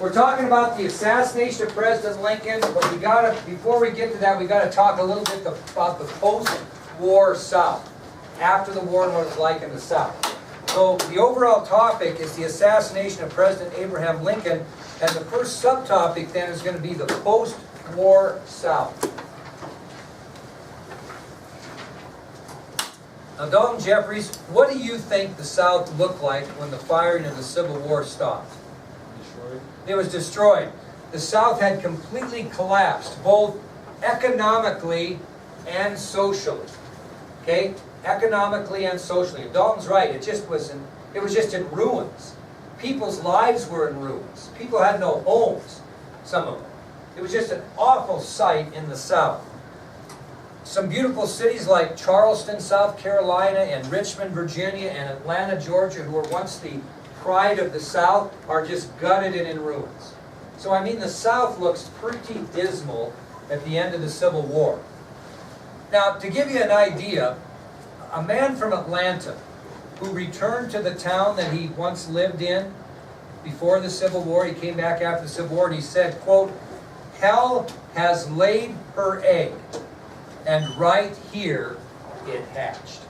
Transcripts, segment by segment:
We're talking about the assassination of President Lincoln, but before we get to that, we got to talk a little bit about the post-war South. After the war and what it was like in the South. So the overall topic is the assassination of President Abraham Lincoln, and the first subtopic then is going to be the post-war South. Now, Dalton Jeffries, what do you think the South looked like when the firing of the Civil War stopped? Destroyed. It was destroyed. The South had completely collapsed, both economically and socially. Okay? Economically and socially. Dalton's right, it was just in ruins. People's lives were in ruins. People had no homes, some of them. It was just an awful sight in the South. Some beautiful cities like Charleston, South Carolina, and Richmond, Virginia, and Atlanta, Georgia, who were once the pride of the South, are just gutted and in ruins. So I mean, the South looks pretty dismal at the end of the Civil War. Now, to give you an idea, a man from Atlanta who returned to the town that he once lived in before the Civil War, he came back after the Civil War, and he said, quote, "Hell has laid her egg, and right here it hatched."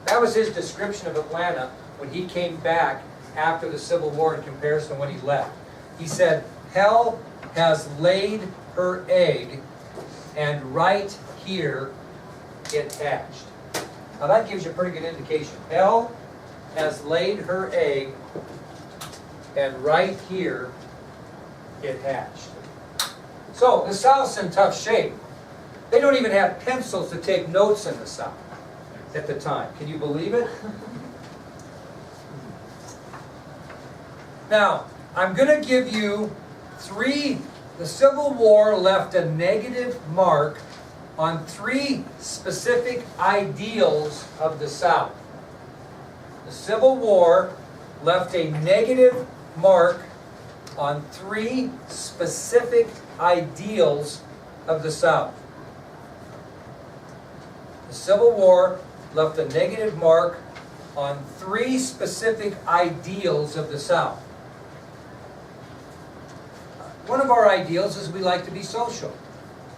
That was his description of Atlanta when he came back after the Civil War in comparison to when he left. He said, "Hell has laid her egg, and right here it hatched." Now that gives you a pretty good indication. Hell has laid her egg, and right here it hatched. So the South's in tough shape. They don't even have pencils to take notes in the South at the time. Can you believe it? Now, I'm going to give you the Civil War left a negative mark on 3 specific ideals of the South. The Civil War left a negative mark on 3 specific ideals of the South. The Civil War left a negative mark on 3 specific ideals of the South. One of our ideals is we like to be social.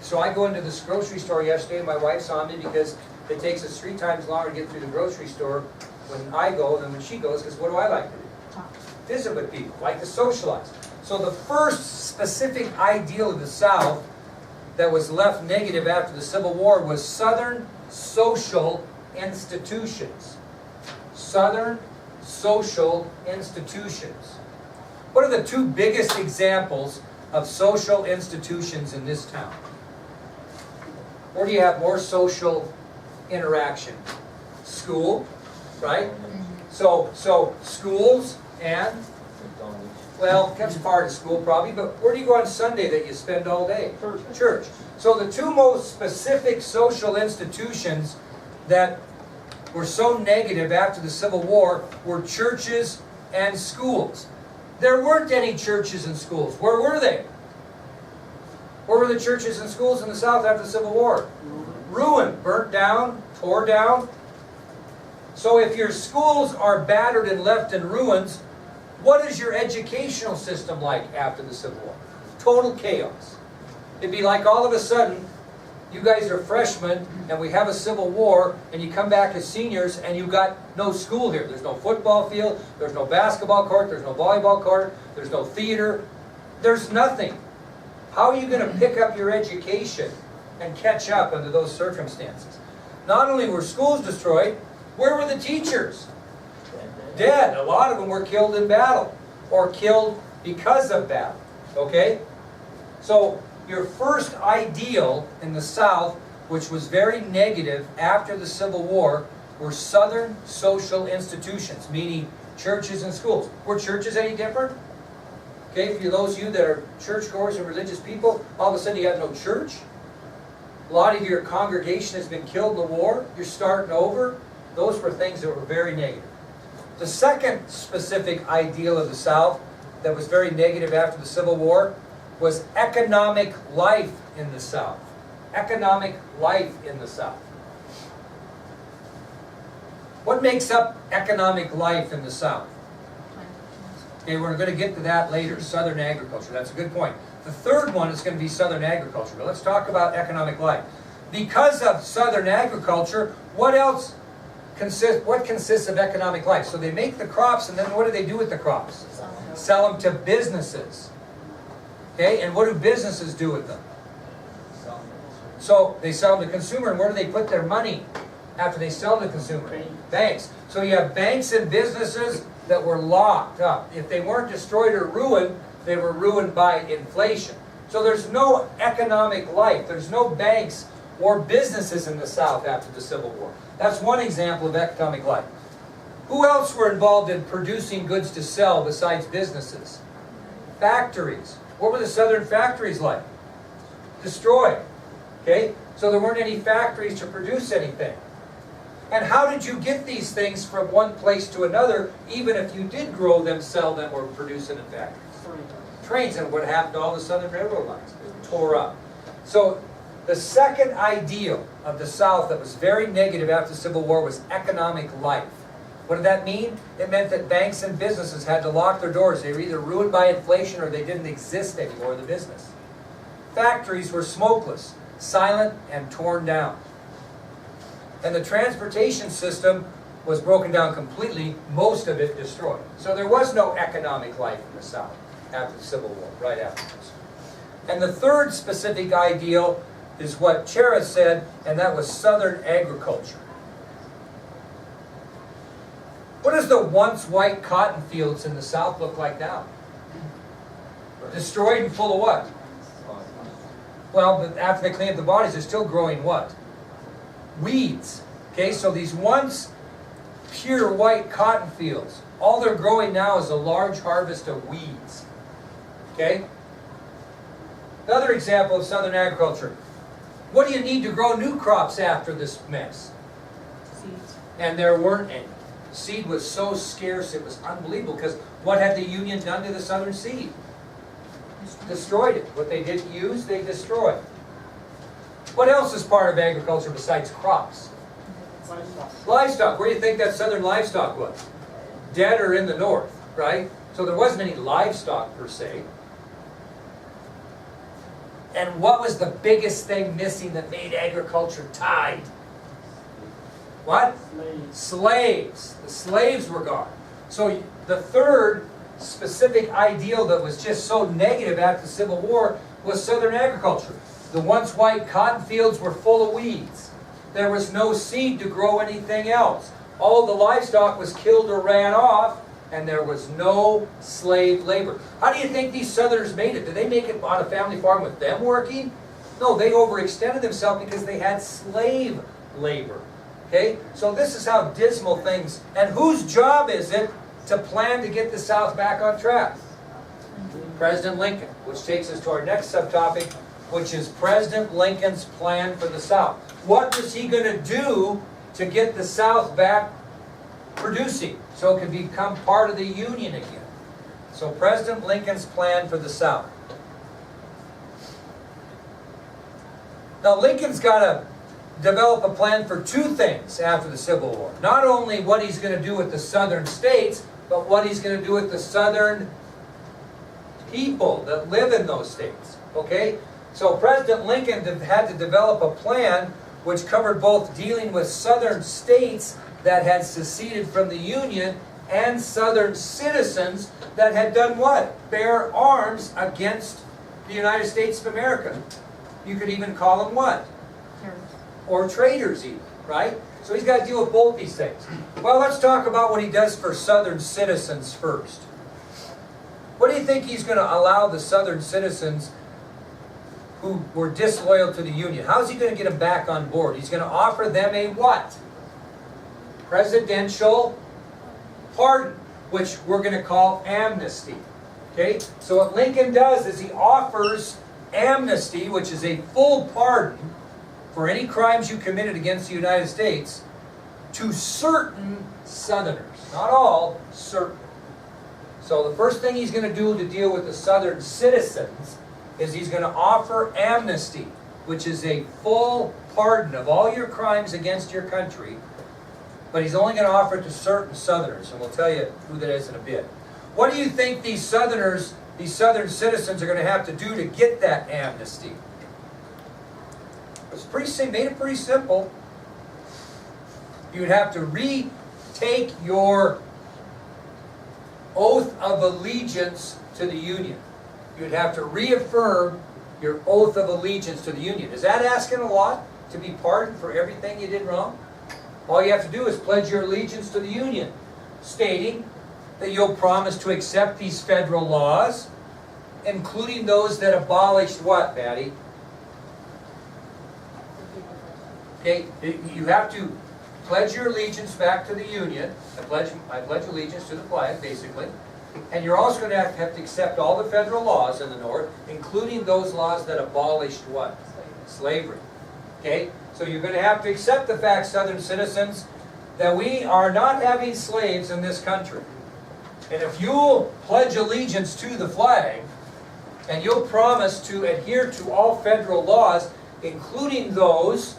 So I go into this grocery store yesterday, and my wife saw me because it takes us 3 times longer to get through the grocery store when I go than when she goes, because what do I like to do? Visit with people, like to socialize. So the first specific ideal of the South that was left negative after the Civil War was Southern social institutions. Southern social institutions. What are the 2 biggest examples of social institutions in this town? Where do you have more social interaction? School, right? So schools and, well, that's part of school probably, but where do you go on Sunday that you spend all day? Church. So the 2 most specific social institutions that were so negative after the Civil War were churches and schools. There weren't any churches and schools. Where were they? Where were the churches and schools in the South after the Civil War? Ruined, burnt down, tore down. So if your schools are battered and left in ruins, what is your educational system like after the Civil War? Total chaos. It'd be like all of a sudden, you guys are freshmen, and we have a Civil War, and you come back as seniors, and you've got no school here. There's no football field, there's no basketball court, there's no volleyball court, there's no theater. There's nothing. How are you going to pick up your education and catch up under those circumstances? Not only were schools destroyed, where were the teachers? Dead. A lot of them were killed in battle, or killed because of battle. Okay? So, your first ideal in the South, which was very negative after the Civil War, were Southern social institutions, meaning churches and schools. Were churches any different? Okay, for those of you that are churchgoers and religious people, all of a sudden you have no church. A lot of your congregation has been killed in the war. You're starting over. Those were things that were very negative. The second specific ideal of the South that was very negative after the Civil War was economic life in the South. Economic life in the South. What makes up economic life in the South? Okay, we're going to get to that later, Southern agriculture. That's a good point. The third one is going to be Southern agriculture. But let's talk about economic life. Because of Southern agriculture, what consists of economic life? So they make the crops, and then what do they do with the crops? Sell them to businesses. Okay, and what do businesses do with them? So they sell them to consumer, and where do they put their money after they sell to the consumer? Banks. So you have banks and businesses that were locked up. If they weren't destroyed or ruined, they were ruined by inflation. So there's no economic life. There's no banks or businesses in the South after the Civil War. That's one example of economic life. Who else were involved in producing goods to sell besides businesses? Factories. What were the Southern factories like? Destroyed. Okay? So there weren't any factories to produce anything. And how did you get these things from one place to another, even if you did grow them, sell them, or produce them in factories? Trains. And what happened to all the Southern railroad lines? They tore up. So the second ideal of the South that was very negative after the Civil War was economic life. What did that mean? It meant that banks and businesses had to lock their doors. They were either ruined by inflation or they didn't exist anymore, the business. Factories were smokeless, silent, and torn down. And the transportation system was broken down completely, most of it destroyed. So there was no economic life in the South after the Civil War, right afterwards. And the third specific ideal is what Chera said, and that was Southern agriculture. What does the once white cotton fields in the South look like now? Destroyed and full of what? Well, but after they clean up the bodies, they're still growing what? Weeds. Okay, so these once pure white cotton fields, all they're growing now is a large harvest of weeds. Okay? Another example of Southern agriculture. What do you need to grow new crops after this mess? Seeds. And there weren't any. Seed was so scarce, it was unbelievable, because what had the Union done to the Southern seed? Destroyed it. What they didn't use, they destroyed. What else is part of agriculture besides crops? Livestock. Livestock. Where do you think that Southern livestock was? Dead or in the north, right? So there wasn't any livestock per se. And what was the biggest thing missing that made agriculture tied? What? Slaves. Slaves. The slaves were gone. So the third specific ideal that was just so negative after the Civil War was Southern agriculture. The once white cotton fields were full of weeds. There was no seed to grow anything else. All the livestock was killed or ran off, and there was no slave labor. How do you think these Southerners made it? Did they make it on a family farm with them working? No, they overextended themselves because they had slave labor. Okay? So this is how dismal things, and whose job is it to plan to get the South back on track? President Lincoln, which takes us to our next subtopic, which is President Lincoln's plan for the South. What was he going to do to get the South back producing so it could become part of the Union again? So President Lincoln's plan for the South. Now Lincoln's got to develop a plan for two things after the Civil War. Not only what he's going to do with the Southern states, but what he's going to do with the Southern people that live in those states. Okay? So President Lincoln had to develop a plan which covered both dealing with Southern states that had seceded from the Union and Southern citizens that had done what? Bear arms against the United States of America. You could even call them what? Or traitors even, right? So he's got to deal with both these things. Well, let's talk about what he does for Southern citizens first. What do you think he's going to allow the Southern citizens who were disloyal to the Union? How's he going to get them back on board? He's going to offer them a what? Presidential pardon, which we're going to call amnesty. Okay? So what Lincoln does is he offers amnesty, which is a full pardon for any crimes you committed against the United States, to certain Southerners. Not all, certain. So the first thing he's going to do to deal with the Southern citizens is he's going to offer amnesty, which is a full pardon of all your crimes against your country, but he's only going to offer it to certain Southerners, and we'll tell you who that is in a bit. What do you think these Southerners, these Southern citizens are going to have to do to get that amnesty? It's made it pretty simple. You would have to retake your oath of allegiance to the Union. You would have to reaffirm your oath of allegiance to the Union. Is that asking a lot, to be pardoned for everything you did wrong? All you have to do is pledge your allegiance to the Union, stating that you'll promise to accept these federal laws, including those that abolished what, Patty? Okay, you have to pledge your allegiance back to the Union. I pledge allegiance to the flag, basically. And you're also going to have to accept all the federal laws in the North, including those laws that abolished what? Slavery. Okay? So you're going to have to accept the fact, Southern citizens, that we are not having slaves in this country. And if you'll pledge allegiance to the flag, and you'll promise to adhere to all federal laws, including those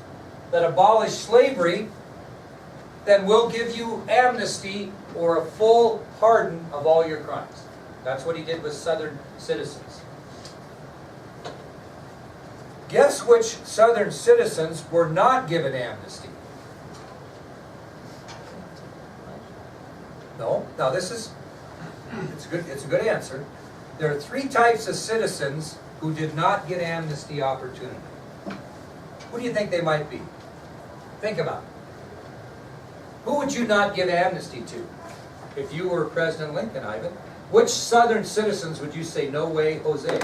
that abolish slavery, then we'll give you amnesty or a full pardon of all your crimes. That's what he did with Southern citizens. Guess which Southern citizens were not given amnesty? No. Now this is, it's a good answer. There are three types of citizens who did not get amnesty opportunity. Who do you think they might be? Think about it. Who would you not give amnesty to? If you were President Lincoln, Ivan, which Southern citizens would you say, no way, Jose?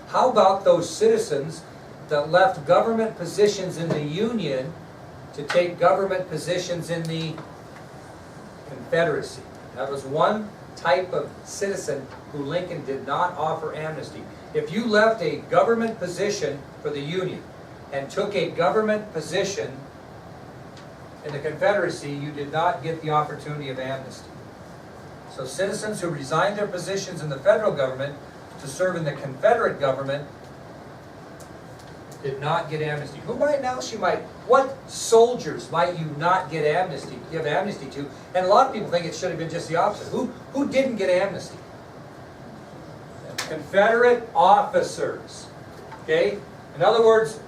How about those citizens that left government positions in the Union to take government positions in the Confederacy? That was one type of citizen who Lincoln did not offer amnesty. If you left a government position for the Union and took a government position in the Confederacy, you did not get the opportunity of amnesty. So citizens who resigned their positions in the federal government to serve in the Confederate government did not get amnesty. Who might else you might? What soldiers might you not give amnesty to? And a lot of people think it should have been just the opposite. Who didn't get amnesty? Confederate officers. Okay? In other words,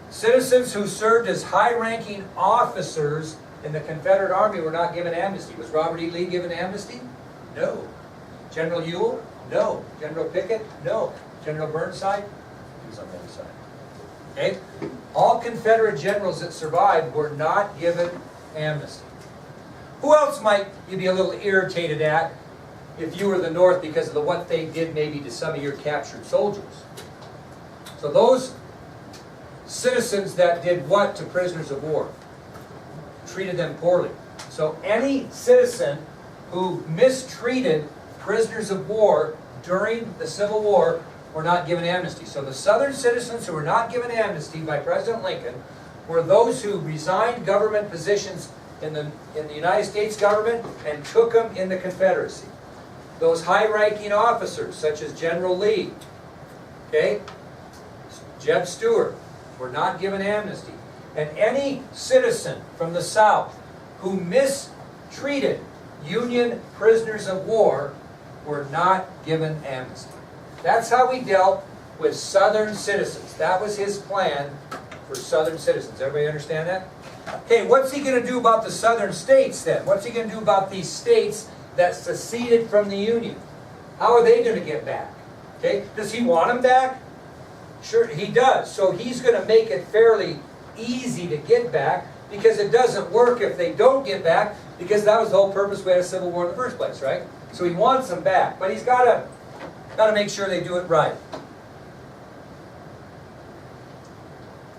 citizens who served as high-ranking officers in the Confederate Army were not given amnesty. Was Robert E. Lee given amnesty? No. General Ewell? No. General Pickett? No. General Burnside? He was on the other side. Okay? All Confederate generals that survived were not given amnesty. Who else might you be a little irritated at if you were the North because of what they did maybe to some of your captured soldiers? So those citizens that did what to prisoners of war? Treated them poorly. So any citizen who mistreated prisoners of war during the Civil War were not given amnesty. So the Southern citizens who were not given amnesty by President Lincoln were those who resigned government positions in the United States government and took them in the Confederacy. Those high-ranking officers, such as General Lee, okay, Jeb Stuart, were not given amnesty. And any citizen from the South who mistreated Union prisoners of war were not given amnesty. That's how we dealt with Southern citizens. That was his plan for Southern citizens. Everybody understand that? Okay, what's he going to do about the Southern states then? What's he going to do about these states that seceded from the Union? How are they going to get back? Okay, does he want them back? Sure, he does. So he's going to make it fairly easy to get back, because it doesn't work if they don't get back, because that was the whole purpose we had a civil war in the first place, right? So he wants them back, but he's got to make sure they do it right.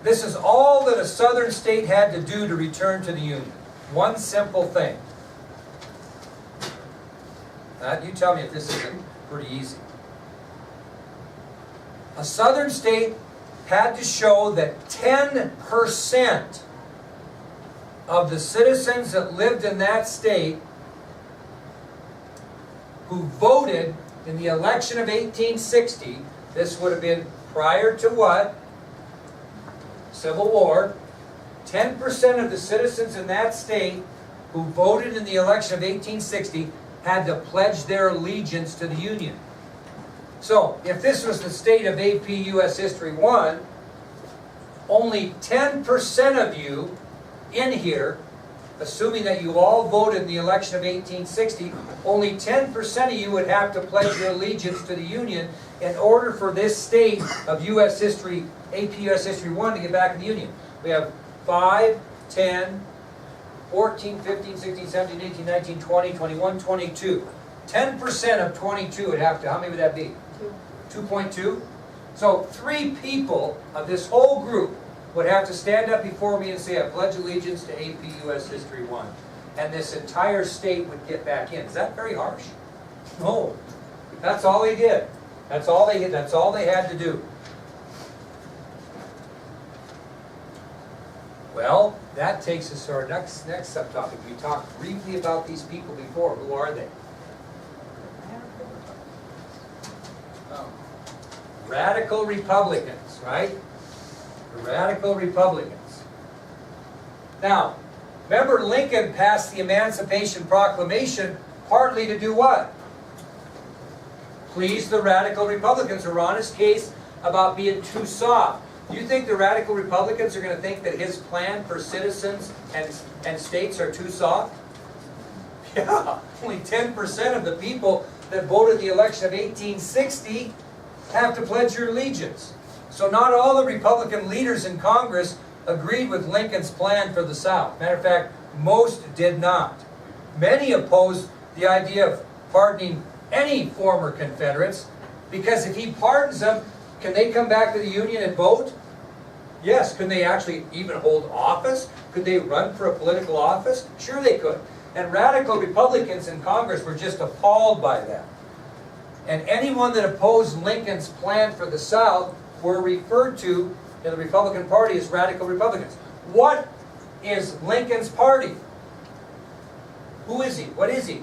This is all that a Southern state had to do to return to the Union. One simple thing. Now, you tell me if this isn't pretty easy. A Southern state had to show that 10% of the citizens that lived in that state who voted in the election of 1860, this would have been prior to what? Civil War. 10% of the citizens in that state who voted in the election of 1860 had to pledge their allegiance to the Union. So, if this was the state of AP US History 1, only 10% of you in here, assuming that you all voted in the election of 1860, only 10% of you would have to pledge your allegiance to the Union in order for this state of US History, AP US History 1 to get back in the Union. We have 5, 10, 14, 15, 16, 17, 18, 19, 20, 21, 22. 10% of 22 would have to, how many would that be? 2.2? So 3 people of this whole group would have to stand up before me and say, I pledge allegiance to AP US History 1. And this entire state would get back in. Is that very harsh? No. That's all they did. That's all they had to do. Well, that takes us to our next subtopic. We talked briefly about these people before. Who are they? Radical Republicans, right? The Radical Republicans. Now, remember Lincoln passed the Emancipation Proclamation partly to do what? Please the Radical Republicans, who are on his case about being too soft. Do you think the Radical Republicans are going to think that his plan for citizens and states are too soft? Yeah, only 10% of the people that voted the election of 1860 have to pledge your allegiance. So not all the Republican leaders in Congress agreed with Lincoln's plan for the South. Matter of fact, most did not. Many opposed the idea of pardoning any former Confederates, because if he pardons them, can they come back to the Union and vote? Yes. Can they actually even hold office? Could they run for a political office? Sure they could. And Radical Republicans in Congress were just appalled by that. And anyone that opposed Lincoln's plan for the South were referred to in the Republican Party as Radical Republicans. What is Lincoln's party? Who is he? What is he?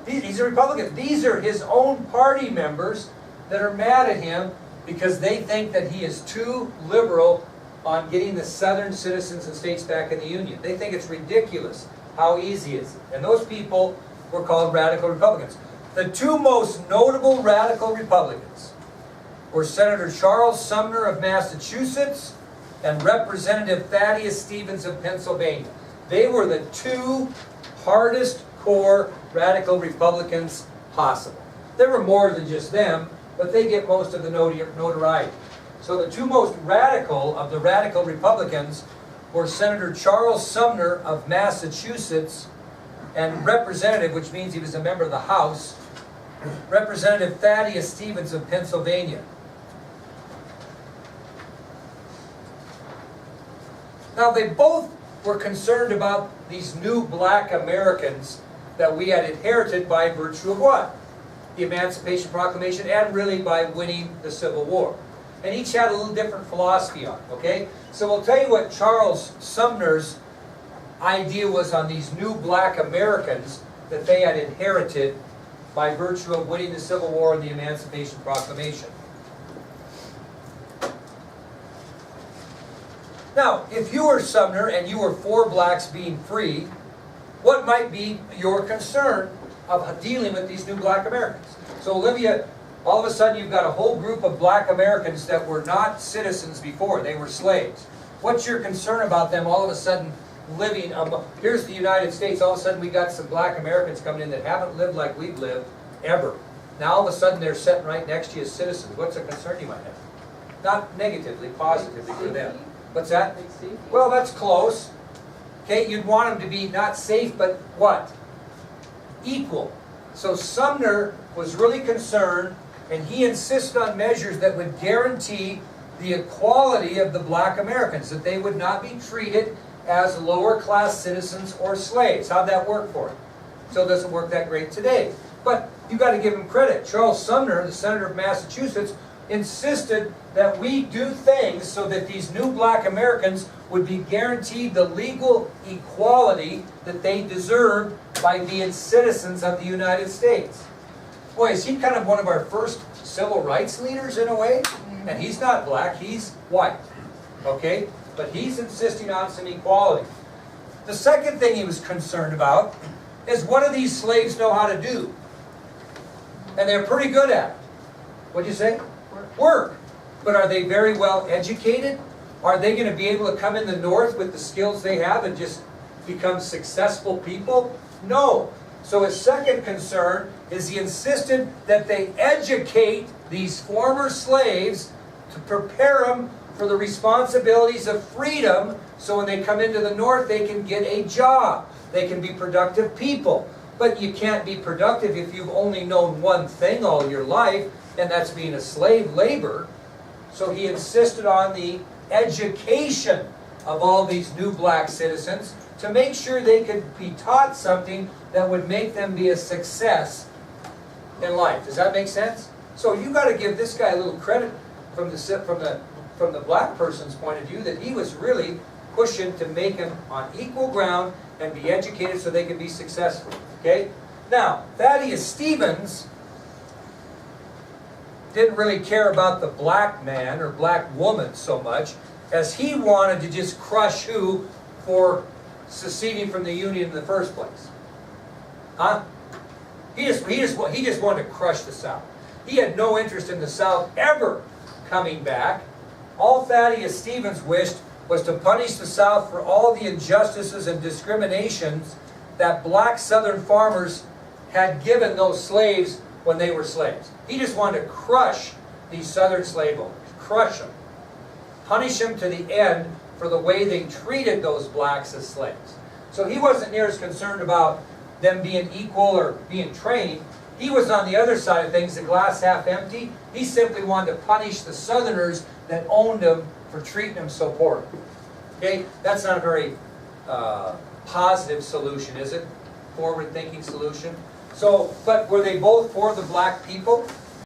He's a Republican. These are his own party members that are mad at him because they think that he is too liberal on getting the Southern citizens and states back in the Union. They think it's ridiculous. How easy is it? And those people were called Radical Republicans. The 2 most notable Radical Republicans were Senator Charles Sumner of Massachusetts and Representative Thaddeus Stevens of Pennsylvania. They were the 2 hardest core Radical Republicans possible. There were more than just them, but they get most of the notoriety. So the 2 most radical of the Radical Republicans were Senator Charles Sumner of Massachusetts and Representative, which means he was a member of the House, Representative Thaddeus Stevens of Pennsylvania. Now they both were concerned about these new black Americans that we had inherited by virtue of what? The Emancipation Proclamation, and really by winning the Civil War. And each had a little different philosophy on it, okay? So we'll tell you what Charles Sumner's idea was on these new black Americans that they had inherited by virtue of winning the Civil War and the Emancipation Proclamation. Now, if you were Sumner and you were for blacks being free, what might be your concern of dealing with these new black Americans? So Olivia, all of a sudden you've got a whole group of black Americans that were not citizens before, they were slaves. What's your concern about them all of a sudden living, here's the United States, all of a sudden we got some black Americans coming in that haven't lived like we've lived ever. Now all of a sudden they're sitting right next to you as citizens. What's a concern you might have? Not negatively, positively for them. What's that? Well, that's close. Okay, you'd want them to be not safe, but what? Equal. So Sumner was really concerned, and he insisted on measures that would guarantee the equality of the black Americans, that they would not be treated as lower class citizens or slaves. How'd that work for him? So it doesn't work that great today. But you got to give him credit. Charles Sumner, the senator of Massachusetts, insisted that we do things so that these new black Americans would be guaranteed the legal equality that they deserve by being citizens of the United States. Boy, is he kind of one of our first civil rights leaders in a way? And he's not black, he's white. Okay? But he's insisting on some equality. The second thing he was concerned about is, what do these slaves know how to do? And they're pretty good at it. What'd you say? Work. But are they very well educated? Are they going to be able to come in the north with the skills they have and just become successful people? No. So his second concern is he insisted that they educate these former slaves to prepare them for the responsibilities of freedom, so when they come into the north they can get a job. They can be productive people. But you can't be productive if you've only known one thing all your life, and that's being a slave labor. So he insisted on the education of all these new black citizens to make sure they could be taught something that would make them be a success in life. Does that make sense? So you got to give this guy a little credit from the black person's point of view, that he was really pushing to make them on equal ground and be educated so they could be successful. Okay? Now, Thaddeus Stevens didn't really care about the black man or black woman so much as he wanted to just crush who for seceding from the Union in the first place. Huh? He just wanted to crush the South. He had no interest in the South ever coming back. All Thaddeus Stevens wished was to punish the South for all the injustices and discriminations that black Southern farmers had given those slaves when they were slaves. He just wanted to crush these Southern slave owners, crush them, punish them to the end for the way they treated those blacks as slaves. So he wasn't near as concerned about them being equal or being trained. He was on the other side of things, the glass half empty. He simply wanted to punish the Southerners that owned them for treating them so poorly. Okay, that's not a very positive solution, is it? Forward-thinking solution. So, but were they both for the black people?